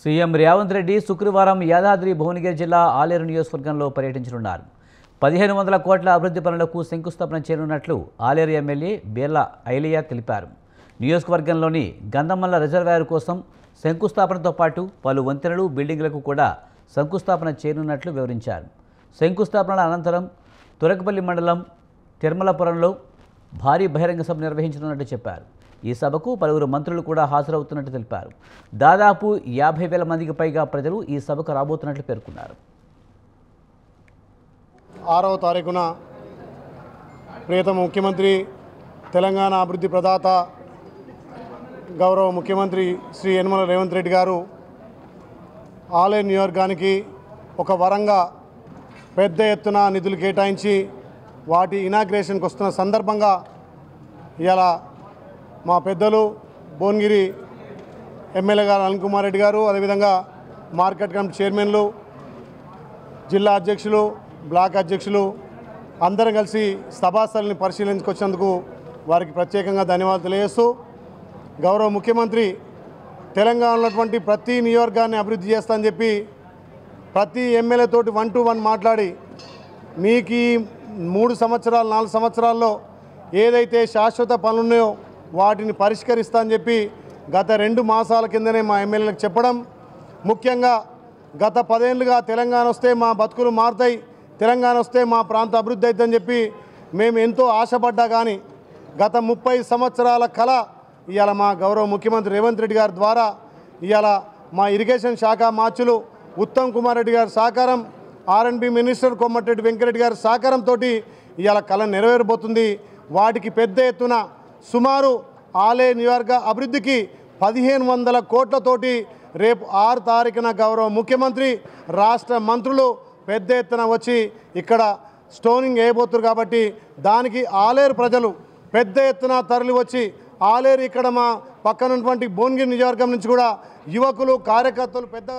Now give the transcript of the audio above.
CM Revanth Reddy శుక్రవారం యాదాద్రి భువనగిరి జిల్లా ఆలేరు నియోజకవర్గంలో పర్యటించనున్నారు. 1500 కోట్ల అభివృద్ధి పనులకు శంకుస్థాపన చేయనున్నట్లు ఆలేరు ఎమ్మెల్యే బేర్ల ఐలియా తెలిపారు. నియోజకవర్గంలోని గంధమల్ల రిజర్వాయర్ కోసం శంకుస్థాపనతో పాటు పలు వంతెనలు, బిల్డింగ్లకు కూడా శంకుస్థాపన చేయనున్నట్లు వివరించారు. శంకుస్థాపనల అనంతరం తురకపల్లి మండలం తిరుమలపురంలో భారీ బహిరంగ సభ నిర్వహించనున్నట్లు చెప్పారు. ఈ సభకు పలువురు మంత్రులు కూడా హాజరవుతున్నట్టు తెలిపారు. దాదాపు 50,000 మందికి పైగా ప్రజలు ఈ సభకు రాబోతున్నట్లు పేర్కొన్నారు. 6వ తారీఖున ప్రియతమ ముఖ్యమంత్రి, తెలంగాణ అభివృద్ధి ప్రదాత గౌరవ ముఖ్యమంత్రి శ్రీ యనమల రేవంత్ రెడ్డి గారు ఆలేరు నియోజకవర్గానికి ఒక వరంగా పెద్ద ఎత్తున నిధులు కేటాయించి వాటి ఇనాగ్రేషన్కి వస్తున్న సందర్భంగా ఇలా మా పెద్దలు భువనగిరి ఎమ్మెల్యే గారు అనిల్ కుమార్ రెడ్డి గారు, అదేవిధంగా మార్కెట్ కమిటీ చైర్మన్లు, జిల్లా అధ్యక్షులు, బ్లాక్ అధ్యక్షులు అందరం కలిసి సభాస్థలిని పరిశీలించుకొచ్చినందుకు వారికి ప్రత్యేకంగా ధన్యవాదాలు తెలియజేస్తూ, గౌరవ ముఖ్యమంత్రి తెలంగాణలో ఉన్నటువంటి ప్రతి నియోజకవర్గాన్ని అభివృద్ధి చేస్తా అని చెప్పి ప్రతి ఎమ్మెల్యేతోటి 1 to 1 మాట్లాడి మీకు ఈ 3 సంవత్సరాలు 4 సంవత్సరాల్లో ఏదైతే శాశ్వత పనులున్నాయో వాటిని పరిష్కరిస్తా అని చెప్పి గత 2 మాసాల కిందనే మా ఎమ్మెల్యేలకు చెప్పడం, ముఖ్యంగా గత 10 ఏళ్ళుగా తెలంగాణ వస్తే మా బతుకులు మారుతాయి, తెలంగాణ వస్తే మా ప్రాంత అభివృద్ధి అవుతుందని చెప్పి మేము ఎంతో ఆశపడ్డా కానీ గత 30 సంవత్సరాల కళ ఇవాళ మా గౌరవ ముఖ్యమంత్రి రేవంత్ రెడ్డి గారి ద్వారా ఇవాళ మా ఇరిగేషన్ శాఖ మార్చులు ఉత్తమ్ కుమార్ రెడ్డి గారి సహకారం, R&B మినిస్టర్ కోమటిరెడ్డి వెంకరెడ్డి గారి సహకారంతో ఇవాళ కళ నెరవేరబోతుంది. వాటికి పెద్ద ఎత్తున సుమారు ఆలేరు నియోజకవర్గ అభివృద్ధికి 1500 కోట్లతోటి రేపు 6 తారీఖున గౌరవ ముఖ్యమంత్రి, రాష్ట్ర మంత్రులు పెద్ద ఎత్తున వచ్చి ఇక్కడ స్టోనింగ్ వేయబోతున్నారు. కాబట్టి దానికి ఆలేరు ప్రజలు పెద్ద ఎత్తున తరలి వచ్చి ఆలేరు ఇక్కడ మా పక్కనున్నటువంటి భువనగిరి నియోజకవర్గం నుంచి కూడా యువకులు, కార్యకర్తలు పెద్ద